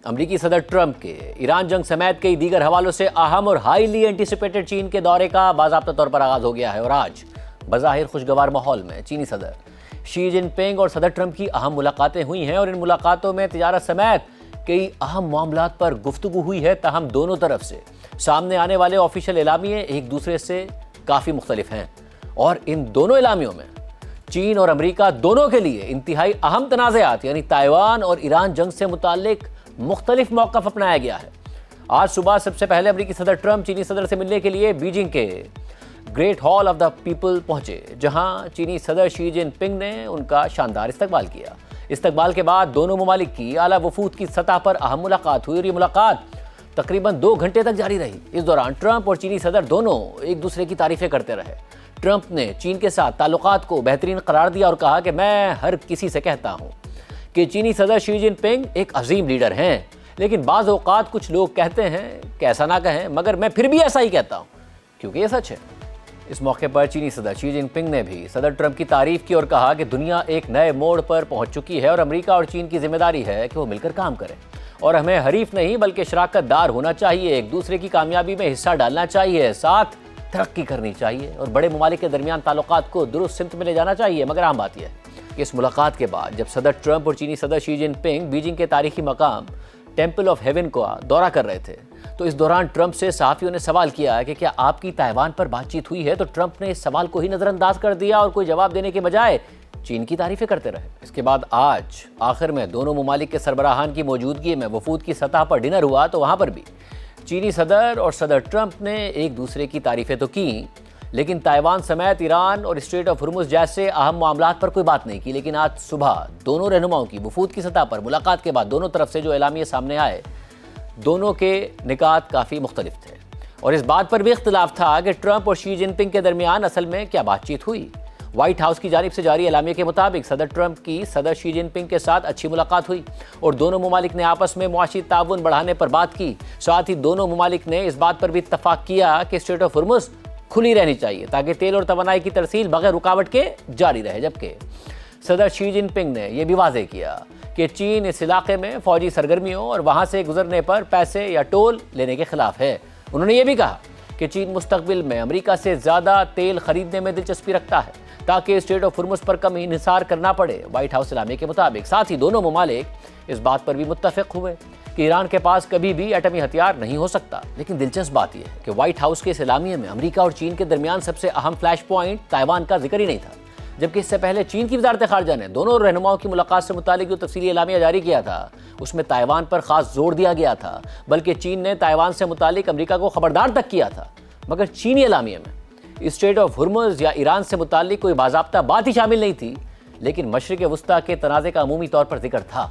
امریکی صدر ٹرمپ کے ایران جنگ سمیت کئی دیگر حوالوں سے اہم اور ہائیلی اینٹیسپیٹڈ چین کے دورے کا باضابطہ طور پر آغاز ہو گیا ہے اور آج بظاہر خوشگوار ماحول میں چینی صدر شی جن پنگ اور صدر ٹرمپ کی اہم ملاقاتیں ہوئی ہیں اور ان ملاقاتوں میں تجارت سمیت کئی اہم معاملات پر گفتگو ہوئی ہے، تاہم دونوں طرف سے سامنے آنے والے آفیشیل اعلامیے ایک دوسرے سے کافی مختلف ہیں اور ان دونوں اعلامیوں میں چین اور امریکہ دونوں کے لیے انتہائی اہم تنازعات یعنی تائیوان اور ایران جنگ سے متعلق مختلف موقف اپنایا گیا ہے۔ آج صبح سب سے پہلے امریکی صدر ٹرمپ چینی صدر سے ملنے کے لیے بیجنگ کے great hall of the people پہنچے، جہاں چینی صدر شی جن پنگ نے ان کا شاندار استقبال کیا۔ استقبال کے بعد دونوں ممالک کی اعلیٰ وفود کی سطح پر اہم ملاقات ہوئی اور یہ ملاقات تقریباً 2 گھنٹے تک جاری رہی۔ اس دوران ٹرمپ اور چینی صدر دونوں ایک دوسرے کی تعریفیں کرتے رہے۔ ٹرمپ نے چین کے ساتھ تعلقات کو بہترین قرار دیا اور کہا کہ میں ہر کسی سے کہتا ہوں کہ چینی صدر شی جن پنگ ایک عظیم لیڈر ہیں، لیکن بعض اوقات کچھ لوگ کہتے ہیں کہ ایسا نہ کہیں، مگر میں پھر بھی ایسا ہی کہتا ہوں کیونکہ یہ سچ ہے۔ اس موقع پر چینی صدر شی جن پنگ نے بھی صدر ٹرمپ کی تعریف کی اور کہا کہ دنیا ایک نئے موڑ پر پہنچ چکی ہے اور امریکہ اور چین کی ذمہ داری ہے کہ وہ مل کر کام کریں اور ہمیں حریف نہیں بلکہ شراکت دار ہونا چاہیے، ایک دوسرے کی کامیابی میں حصہ ڈالنا چاہیے، ساتھ ترقی کرنی چاہیے اور بڑے ممالک کے درمیان تعلقات کو درست سمت میں لے جانا چاہیے۔ مگر عام بات یہ ہے کہ اس ملاقات کے بعد جب صدر ٹرمپ اور چینی صدر شی جن پنگ بیجنگ کے تاریخی مقام ٹیمپل آف ہیون کا دورہ کر رہے تھے تو اس دوران ٹرمپ سے صحافیوں نے سوال کیا کہ کیا آپ کی تائیوان پر بات چیت ہوئی ہے، تو ٹرمپ نے اس سوال کو ہی نظر انداز کر دیا اور کوئی جواب دینے کے بجائے چین کی تعریفیں کرتے رہے۔ اس کے بعد آج آخر میں دونوں ممالک کے سربراہان کی موجودگی میں وفود کی سطح پر ڈنر ہوا تو وہاں پر بھی چینی صدر اور صدر ٹرمپ نے ایک دوسرے کی تعریفیں تو کیں، لیکن تائیوان سمیت ایران اور اسٹریٹ آف ہرمز جیسے اہم معاملات پر کوئی بات نہیں کی۔ لیکن آج صبح دونوں رہنماؤں کی وفود کی سطح پر ملاقات کے بعد دونوں طرف سے جو اعلامیے سامنے آئے، دونوں کے نکات کافی مختلف تھے اور اس بات پر بھی اختلاف تھا کہ ٹرمپ اور شی جن پنگ کے درمیان اصل میں کیا بات چیت ہوئی۔ وائٹ ہاؤس کی جانب سے جاری اعلامیے کے مطابق صدر ٹرمپ کی صدر شی جن پنگ کے ساتھ اچھی ملاقات ہوئی اور دونوں ممالک نے آپس میں معاشی تعاون بڑھانے پر بات کی۔ ساتھ ہی دونوں ممالک نے اس بات پر بھی اتفاق کیا کہ اسٹریٹ آف ہرمز کھلی رہنی چاہیے تاکہ تیل اور توانائی کی ترسیل بغیر رکاوٹ کے جاری رہے، جبکہ صدر شی جن پنگ نے یہ بھی واضح کیا کہ چین اس علاقے میں فوجی سرگرمیوں اور وہاں سے گزرنے پر پیسے یا ٹول لینے کے خلاف ہے۔ انہوں نے یہ بھی کہا کہ چین مستقبل میں امریکہ سے زیادہ تیل خریدنے میں دلچسپی رکھتا ہے تاکہ اسٹریٹ آف ہرمز پر کم انحصار کرنا پڑے۔ وائٹ ہاؤس اعلامیے کے مطابق ساتھ ہی دونوں ممالک اس بات پر بھی متفق ہوئے کہ ایران کے پاس کبھی بھی ایٹمی ہتھیار نہیں ہو سکتا۔ لیکن دلچسپ بات یہ ہے کہ وائٹ ہاؤس کے اس اعلامیے میں امریکہ اور چین کے درمیان سب سے اہم فلیش پوائنٹ تائیوان کا ذکر ہی نہیں تھا، جبکہ اس سے پہلے چین کی وزارت خارجہ نے دونوں رہنماؤں کی ملاقات سے متعلق جو تفصیلی اعلامیہ جاری کیا تھا اس میں تائیوان پر خاص زور دیا گیا تھا، بلکہ چین نے تائیوان سے متعلق امریکہ کو خبردار تک کیا تھا۔ مگر چینی اعلامیے میں اسٹریٹ آف ہرمز یا ایران سے متعلق کوئی باضابطہ بات ہی شامل نہیں تھی، لیکن مشرق وسطیٰ کے تنازع کا عمومی طور پر ذکر تھا۔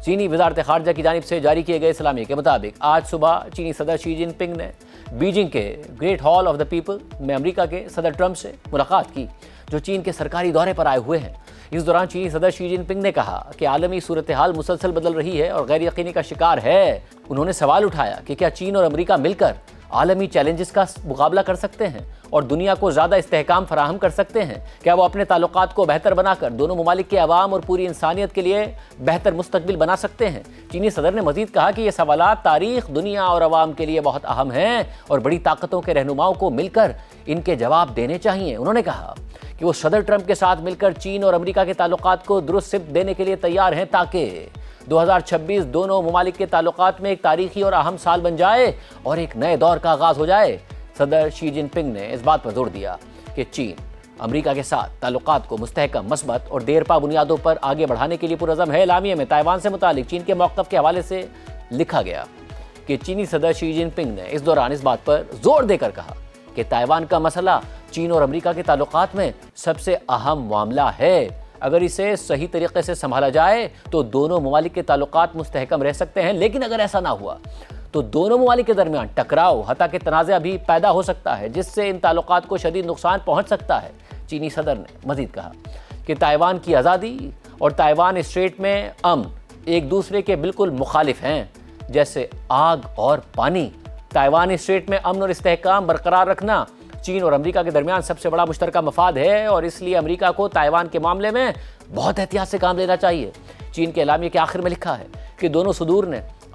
چینی وزارت خارجہ کی جانب سے جاری کیے گئے اعلامیے کے مطابق آج صبح چینی صدر شی جن پنگ نے بیجنگ کے great hall of the people میں امریکہ کے صدر ٹرمپ سے ملاقات کی، جو چین کے سرکاری دورے پر آئے ہوئے ہیں۔ اس دوران چینی صدر شی جن پنگ نے کہا کہ عالمی صورتحال مسلسل بدل رہی ہے اور غیر یقینی کا شکار ہے۔ انہوں نے سوال اٹھایا کہ کیا چین اور امریکہ مل کر عالمی چیلنجز کا مقابلہ کر سکتے ہیں اور دنیا کو زیادہ استحکام فراہم کر سکتے ہیں؟ کیا وہ اپنے تعلقات کو بہتر بنا کر دونوں ممالک کے عوام اور پوری انسانیت کے لیے بہتر مستقبل بنا سکتے ہیں؟ چینی صدر نے مزید کہا کہ یہ سوالات تاریخ، دنیا اور عوام کے لیے بہت اہم ہیں اور بڑی طاقتوں کے رہنماؤں کو مل کر ان کے جواب دینے چاہیے۔ انہوں نے کہا کہ وہ صدر ٹرمپ کے ساتھ مل کر چین اور امریکہ کے تعلقات کو درست سمت دینے کے لیے تیار ہیں تاکہ 2026 دونوں ممالک کے تعلقات میں ایک تاریخی اور اہم سال بن جائے اور ایک نئے دور کا آغاز ہو جائے۔ صدر شی جن پنگ نے اس بات پر زور دیا کہ چین امریکہ کے ساتھ تعلقات کو مستحکم، مثبت اور دیرپا بنیادوں پر آگے بڑھانے کے لیے پرعزم ہے۔ اعلامیے میں تائیوان سے متعلق چین کے موقف کے حوالے سے لکھا گیا کہ چینی صدر شی جن پنگ نے اس دوران اس بات پر زور دے کر کہا کہ تائیوان کا مسئلہ چین اور امریکہ کے تعلقات میں سب سے اہم معاملہ ہے۔ اگر اسے صحیح طریقے سے سنبھالا جائے تو دونوں ممالک کے تعلقات مستحکم رہ سکتے ہیں، لیکن اگر ایسا نہ ہوا تو دونوں ممالک کے درمیان ٹکراؤ، حتیٰ کہ تنازع بھی پیدا ہو سکتا ہے جس سے ان تعلقات کو شدید نقصان پہنچ سکتا ہے۔ چینی صدر نے مزید کہا کہ تائیوان کی آزادی اور تائیوان اسٹریٹ میں امن ایک دوسرے کے بالکل مخالف ہیں، جیسے آگ اور پانی۔ تائیوان اسٹریٹ میں امن اور استحکام برقرار رکھنا چین اور امریکہ کے درمیان سب سے بڑا مشترکہ مفاد ہے اور اس لیے امریکہ کو تائیوان کے معاملے میں بہت احتیاط سے کام لینا چاہیے۔ چین کے اعلامیے کے آخر میں لکھا ہے کہ دونوں صدور نے